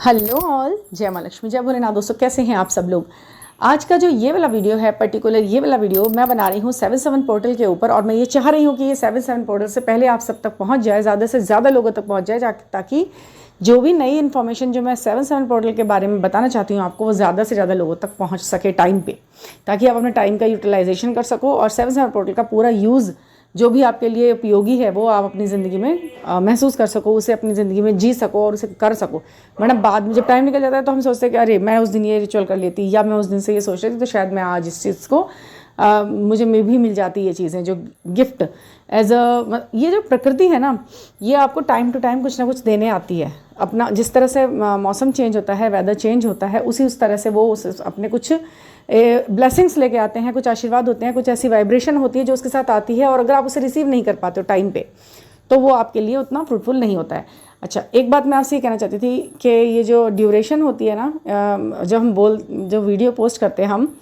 Hello all, जय माँ लक्ष्मी, जय भोलेनाथ। दोस्तों कैसे हैं आप सब लोग। आज का जो ये वाला वीडियो है, पर्टिकुलर ये वाला वीडियो मैं बना रही हूँ 7/7 पोर्टल के ऊपर। और मैं ये चाह रही हूँ कि ये 7/7 पोर्टल से पहले आप सब तक पहुँच जाए, ज़्यादा से ज़्यादा लोगों तक पहुँच जाए, ताकि जो भी नई इन्फॉर्मेशन जो मैं 7/7 पोर्टल के बारे में बताना चाहती हूँ आपको, वो ज़्यादा से ज़्यादा लोगों तक पहुँच सके टाइम पे, ताकि आप अपने टाइम का यूटिलाइजेशन कर सको और 7/7 पोर्टल का पूरा यूज़ जो भी आपके लिए उपयोगी है वो आप अपनी ज़िंदगी में महसूस कर सको, उसे अपनी ज़िंदगी में जी सको और उसे कर सको। वरना बाद में जब टाइम निकल जाता है तो हम सोचते हैं कि अरे मैं उस दिन ये रिचुअल कर लेती, या मैं उस दिन से ये सोच रही थी तो शायद मैं आज इस चीज़ को मुझे में भी मिल जाती ये चीज़ें जो गिफ्ट एज अ। ये जो प्रकृति है ना, ये आपको टाइम टू टाइम कुछ ना कुछ देने आती है। अपना जिस तरह से मौसम चेंज होता है, वेदर चेंज होता है, उस तरह से वो अपने कुछ ब्लेसिंग्स लेके आते हैं, कुछ आशीर्वाद होते हैं, कुछ ऐसी वाइब्रेशन होती है जो उसके साथ आती है। और अगर आप उसे रिसीव नहीं कर पाते हो टाइम पे, तो वो आपके लिए उतना फ्रूटफुल नहीं होता है। अच्छा, एक बात मैं आपसे ये कहना चाहती थी कि ये जो ड्यूरेशन होती है ना, जो वीडियो पोस्ट करते हैं हम,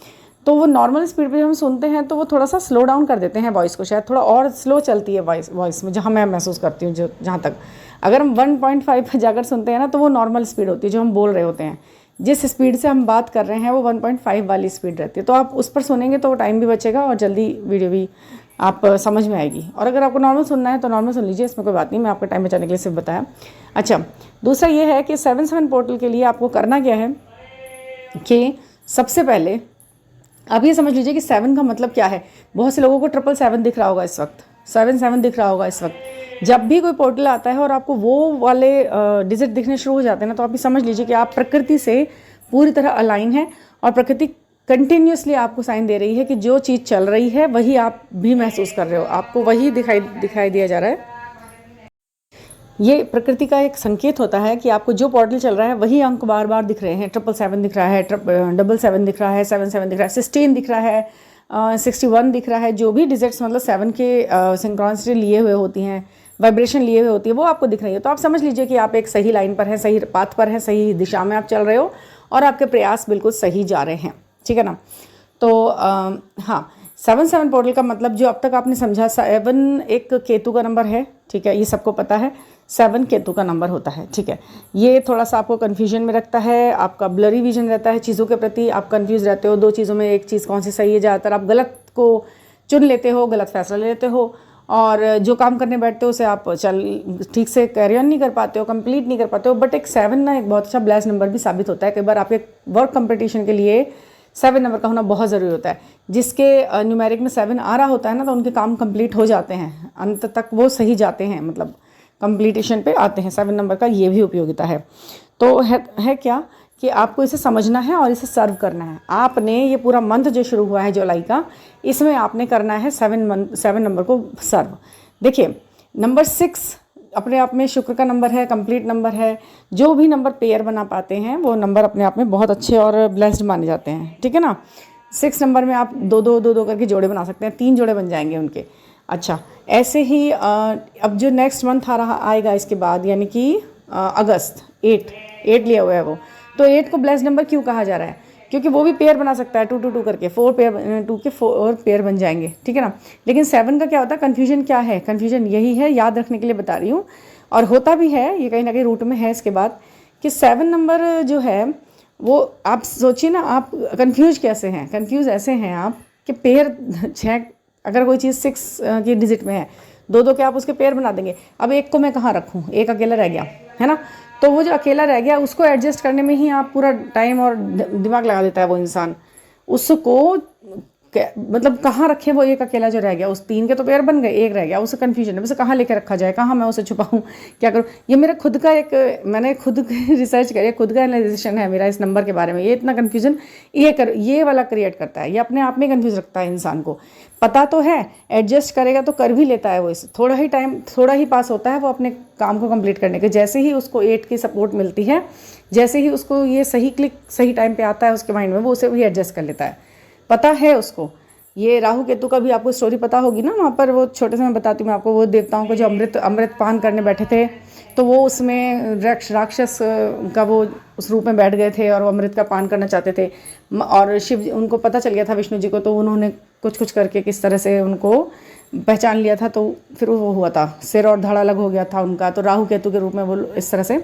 तो वो नॉर्मल स्पीड पे हम सुनते हैं तो वो थोड़ा सा स्लो डाउन कर देते हैं वॉइस को, शायद थोड़ा और स्लो चलती है वॉइस में, जहाँ मैं महसूस करती हूँ। जहाँ तक अगर हम 1.5 पर जाकर सुनते हैं ना, तो वो नॉर्मल स्पीड होती है जो हम बोल रहे होते हैं। जिस स्पीड से हम बात कर रहे हैं वो 1.5 वाली स्पीड रहती है। तो आप उस पर सुनेंगे तो टाइम भी बचेगा और जल्दी वीडियो भी आप समझ में आएगी। और अगर आपको नॉर्मल सुनना है तो नॉर्मल सुन लीजिए, इसमें कोई बात नहीं, मैं आपका टाइम बचाने के लिए सिर्फ बताया। अच्छा, दूसरा ये है कि 7/7 पोर्टल के लिए आपको करना क्या है कि सबसे पहले आप ये समझ लीजिए कि 7 का मतलब क्या है। बहुत से लोगों को 777 दिख रहा होगा इस वक्त, 77 दिख रहा होगा इस वक्त। जब भी कोई पोर्टल आता है और आपको वो वाले डिजिट दिखने शुरू हो जाते हैं ना, तो आप ये समझ लीजिए कि आप प्रकृति से पूरी तरह अलाइन है और प्रकृति कंटिन्यूसली आपको साइन दे रही है कि जो चीज़ चल रही है वही आप भी महसूस कर रहे हो, आपको वही दिखाई दिया जा रहा है। ये प्रकृति का एक संकेत होता है कि आपको जो पोर्टल चल रहा है वही अंक बार बार दिख रहे हैं। 777 दिख रहा है, 777 दिख रहा है, 77 दिख रहा है, 16 दिख रहा है, 61 दिख रहा है। जो भी डिजिट्स मतलब 7 के सिंक्रोनिसिटी लिए हुए होती हैं, वाइब्रेशन लिए हुए होती है, वो आपको दिख रही है। तो आप समझ लीजिए कि आप एक सही लाइन पर हैं, सही पाथ पर हैं, सही दिशा में आप चल रहे हो और आपके प्रयास बिल्कुल सही जा रहे हैं। ठीक है ना। तो हाँ, 7/7 पोर्टल का मतलब जो अब तक आपने समझा, 7 एक केतु का नंबर है। ठीक है, ये सबको पता है, 7 केतु का नंबर होता है। ठीक है, ये थोड़ा सा आपको कन्फ्यूजन में रखता है, आपका ब्लरी विजन रहता है चीज़ों के प्रति, आप कन्फ्यूज रहते हो दो चीज़ों में, एक चीज़ कौन सी सही है। ज़्यादातर आप गलत को चुन लेते हो, गलत फैसला ले लेते हो, और जो काम करने बैठते हो उसे आप ठीक से कैरी ऑन नहीं कर पाते हो, कंप्लीट नहीं कर पाते हो। बट एक 7 ना एक बहुत अच्छा ब्लेस्ड नंबर भी साबित होता है। कई बार आपके वर्क कंपटीशन के लिए 7 नंबर का होना बहुत ज़रूरी होता है। जिसके न्यूमेरिक में 7 आ रहा होता है ना, तो उनके काम कंप्लीट हो जाते हैं, अंत तक वो सही जाते हैं, मतलब कंप्लीटेशन पे आते हैं। 7 नंबर का ये भी उपयोगिता है। तो है क्या कि आपको इसे समझना है और इसे सर्व करना है। आपने ये पूरा मंथ जो शुरू हुआ है जुलाई का, इसमें आपने करना है 7 नंबर को सर्व। देखिए, नंबर 6 अपने आप में शुक्र का नंबर है, कंप्लीट नंबर है। जो भी नंबर पेयर बना पाते हैं वो नंबर अपने आप में बहुत अच्छे और ब्लेस्ड माने जाते हैं। ठीक है ना। 6 नंबर में आप दो करके जोड़े बना सकते हैं, 3 जोड़े बन जाएंगे उनके। अच्छा, ऐसे ही अब जो नेक्स्ट मंथ आएगा इसके बाद, यानी कि अगस्त, 8 लिया हुआ है वो। तो 8 को ब्लेस्ड नंबर क्यों कहा जा रहा है? क्योंकि वो भी पेयर बना सकता है, 2 करके 4 पेयर, 2 के 4 पेयर बन जाएंगे। ठीक है ना। लेकिन 7 का क्या होता है? कन्फ्यूजन क्या है? कन्फ्यूजन यही है, याद रखने के लिए बता रही हूँ, और होता भी है, ये कहीं ना कहीं रूट में है इसके बाद, कि 7 नंबर जो है वो, आप सोचिए ना, आप कन्फ्यूज कैसे हैं? कन्फ्यूज ऐसे हैं आप कि पेयर 6, अगर कोई चीज़ 6 की डिजिट में है, 2 के आप उसके पेयर बना देंगे। अब एक को मैं कहाँ रखूँ? एक अकेला रह गया है ना। तो वो जो अकेला रह गया उसको एडजस्ट करने में ही आप पूरा टाइम और दिमाग लगा देता है वो इंसान। उसको मतलब कहाँ रखें वो एक अकेला जो रह गया? उस 3 के तो पेयर बन गए, एक रह गया, उसे कन्फ्यूजन है, उसे कहाँ लेके रखा जाए, कहाँ मैं उसे छुपाऊँ, क्या करूँ? ये मेरा खुद का मैंने खुद रिसर्च करी, खुद का एनालिसिशन है मेरा इस नंबर के बारे में। ये इतना कन्फ्यूजन ये वाला क्रिएट करता है, ये अपने आप में कन्फ्यूज रखता है इंसान को। पता तो है, एडजस्ट करेगा तो कर भी लेता है वो, इसे थोड़ा ही पास होता है वो अपने काम को कंप्लीट करने के। जैसे ही उसको 8 की सपोर्ट मिलती है, जैसे ही उसको ये सही क्लिक सही टाइम पे आता है उसके माइंड में, वो उसे भी एडजस्ट कर लेता है। पता है उसको। ये राहु केतु का भी आपको स्टोरी पता होगी ना, वहाँ पर वो छोटे से मैं बताती हूँ आपको, वो देवताओं को जो अमृत पान करने बैठे थे, तो वो उसमें राक्षस का वो उस रूप में बैठ गए थे और वो अमृत का पान करना चाहते थे। और शिव उनको पता चल गया था, विष्णु जी को, तो उन्होंने कुछ करके किस तरह से उनको पहचान लिया था, तो फिर वो हुआ था, सिर और धड़ अलग हो गया था उनका, तो राहु केतु के रूप में वो इस तरह से।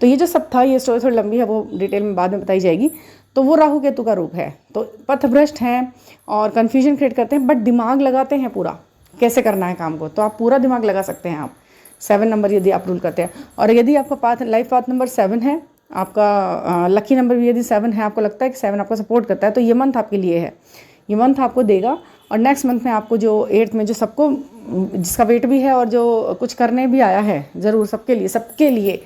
तो ये जो सब था, ये स्टोरी थोड़ी लंबी है, वो डिटेल में बाद में बताई जाएगी। तो वो राहु केतु का रूप है। तो पथभ्रष्ट हैं और कन्फ्यूजन क्रिएट करते हैं, बट दिमाग लगाते हैं पूरा कैसे करना है काम को, तो आप पूरा दिमाग लगा सकते हैं आप 7 नंबर यदि आप रूल करते हैं। और यदि आपका लाइफ पाथ नंबर 7 है, आपका लकी नंबर भी यदि 7 है, आपको लगता है कि 7 आपको सपोर्ट करता है, तो ये मंथ आपके लिए है, ये मंथ आपको देगा। और नेक्स्ट मंथ में आपको जो 8th में जो सबको, जिसका वेट भी है और जो कुछ करने भी आया है ज़रूर सबके लिए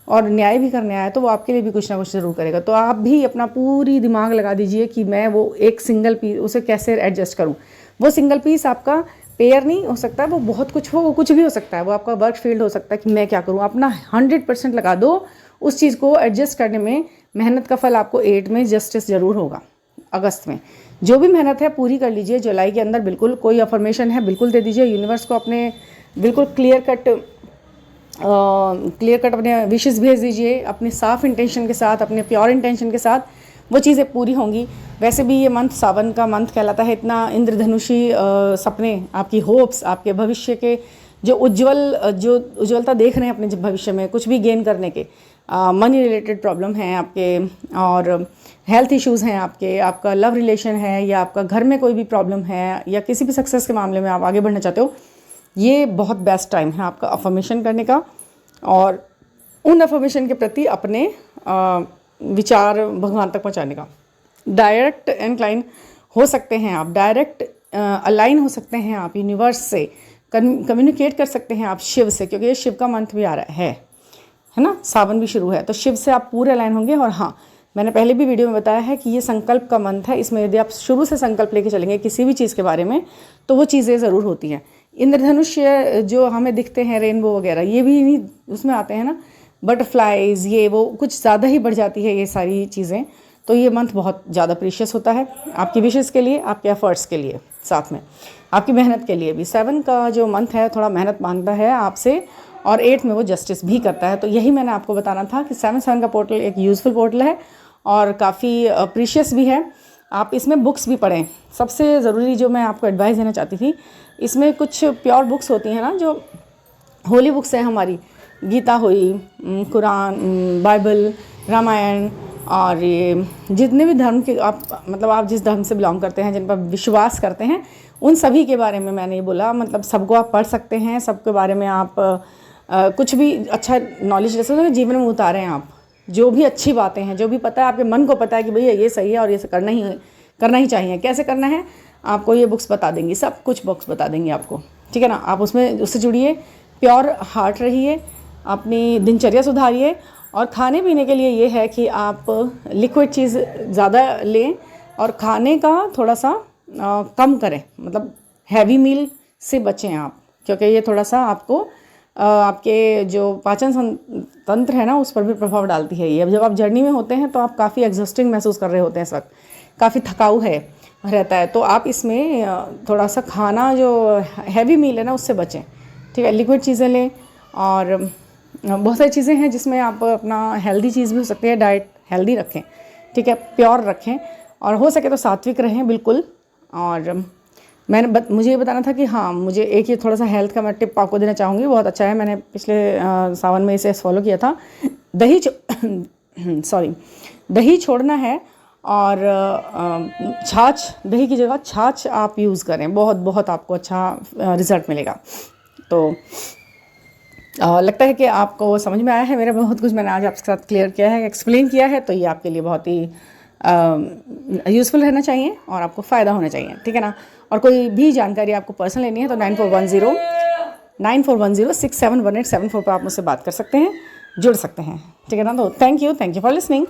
और न्याय भी करने आया है, तो वो आपके लिए भी कुछ ना कुछ ज़रूर करेगा। तो आप भी अपना पूरी दिमाग लगा दीजिए कि मैं वो एक सिंगल पीस उसे कैसे एडजस्ट करूँ। वो सिंगल पीस आपका पेयर नहीं हो सकता है, वो बहुत कुछ हो, वो कुछ भी हो सकता है, वो आपका वर्क फील्ड हो सकता है कि मैं क्या करूँ। अपना 100% लगा दो उस चीज़ को एडजस्ट करने में। मेहनत का फल आपको 8 में जस्टिस ज़रूर होगा। अगस्त में जो भी मेहनत है पूरी कर लीजिए। जुलाई के अंदर बिल्कुल कोई अफर्मेशन है बिल्कुल दे दीजिए यूनिवर्स को, अपने बिल्कुल क्लियर कट अपने विशेस भेज दीजिए, अपने साफ इंटेंशन के साथ, अपने प्योर इंटेंशन के साथ, वो चीज़ें पूरी होंगी। वैसे भी ये मंथ सावन का मंथ कहलाता है। इतना इंद्रधनुषी सपने, आपकी होप्स, आपके भविष्य के जो उज्ज्वलता देख रहे हैं अपने भविष्य में, कुछ भी गेन करने के, मनी रिलेटेड प्रॉब्लम हैं आपके, और हेल्थ इश्यूज़ हैं आपके, आपका लव रिलेशन है, या आपका घर में कोई भी प्रॉब्लम है, या किसी भी सक्सेस के मामले में आप आगे बढ़ना चाहते हो, ये बहुत बेस्ट टाइम है आपका अफर्मेशन करने का और उन अफर्मेशन के प्रति अपने विचार भगवान तक पहुंचाने का। डायरेक्ट इंक्लाइन हो सकते हैं आप, डायरेक्ट अलाइन हो सकते हैं आप यूनिवर्स से, कम्युनिकेट कर सकते हैं आप शिव से, क्योंकि ये शिव का मंथ भी आ रहा है ना, सावन भी शुरू है, तो शिव से आप पूरे अलाइन होंगे। और हाँ, मैंने पहले भी वीडियो में बताया है कि ये संकल्प का मंथ है। इसमें यदि आप शुरू से संकल्प लेके चलेंगे किसी भी चीज़ के बारे में, तो वो चीज़ें ज़रूर होती हैं। इंद्रधनुष जो हमें दिखते हैं, रेनबो वगैरह, ये भी नहीं उसमें आते हैं ना, बटरफ्लाइज, ये वो कुछ ज़्यादा ही बढ़ जाती है ये सारी चीज़ें। तो ये मंथ बहुत ज़्यादा प्रीशियस होता है आपकी विशेस के लिए, आपके एफर्ट्स के लिए, साथ में आपकी मेहनत के लिए भी। 7 का जो मंथ है थोड़ा मेहनत मांगता है आपसे, और 8 में वो जस्टिस भी करता है। तो यही मैंने आपको बताना था कि 7 का पोर्टल एक यूज़फुल पोर्टल है और काफ़ी प्रीशियस भी है। आप इसमें बुक्स भी पढ़ें। सबसे ज़रूरी जो मैं आपको एडवाइस देना चाहती थी, इसमें कुछ प्योर बुक्स होती हैं ना, जो होली बुक्स हैं हमारी, गीता हुई, कुरान, बाइबल, रामायण, और ये जितने भी धर्म के आप, मतलब आप जिस धर्म से बिलोंग करते हैं, जिन पर विश्वास करते हैं, उन सभी के बारे में मैंने ये बोला। मतलब सबको आप पढ़ सकते हैं, सबके बारे में आप कुछ भी अच्छा नॉलेज ले सकते हैं, जीवन में उतारें आप। जो भी अच्छी बातें हैं, जो भी पता है, आपके मन को पता है कि भैया ये सही है और ये करना ही चाहिए, कैसे करना है आपको ये बुक्स बता देंगी, सब कुछ बुक्स बता देंगी आपको, ठीक है ना। आप उससे जुड़िए, प्योर हार्ट रहिए, अपनी दिनचर्या सुधारिए। और खाने पीने के लिए ये है कि आप लिक्विड चीज़ ज़्यादा लें और खाने का थोड़ा सा कम करें, मतलब हैवी मील से बचें आप, क्योंकि ये थोड़ा सा आपको आपके जो पाचन तंत्र है ना, उस पर भी प्रभाव डालती है ये। अब जब आप जर्नी में होते हैं तो आप काफ़ी एग्जॉस्टिंग महसूस कर रहे होते हैं, इस वक्त काफ़ी थकाऊ रहता है, तो आप इसमें थोड़ा सा खाना जो हैवी मील है ना, उससे बचें, ठीक है। लिक्विड चीज़ें लें, और बहुत सारी चीज़ें हैं जिसमें आप अपना हेल्दी चीज़ भी हो सकती है, डाइट हेल्दी रखें, ठीक है, प्योर रखें, और हो सके तो सात्विक रहें बिल्कुल। और मुझे ये बताना था कि हाँ, मुझे एक ये थोड़ा सा हेल्थ का मैं टिप आपको देना चाहूँगी, बहुत अच्छा है, मैंने पिछले सावन में इसे फॉलो किया था। दही छोड़ना है, और छाछ, दही की जगह छाछ आप यूज़ करें, बहुत बहुत आपको अच्छा रिज़ल्ट मिलेगा। तो लगता है कि आपको समझ में आया है। मेरा बहुत कुछ मैंने आज आपके साथ क्लियर किया है, एक्सप्लेन किया है, तो ये आपके लिए बहुत ही यूज़फुल रहना चाहिए और आपको फ़ायदा होना चाहिए, ठीक है ना। और कोई भी जानकारी आपको पर्सनल लेनी है तो 9410671874 पर आप मुझसे बात कर सकते हैं, जुड़ सकते हैं, ठीक है ना। तो थैंक यू फॉर लिसनिंग।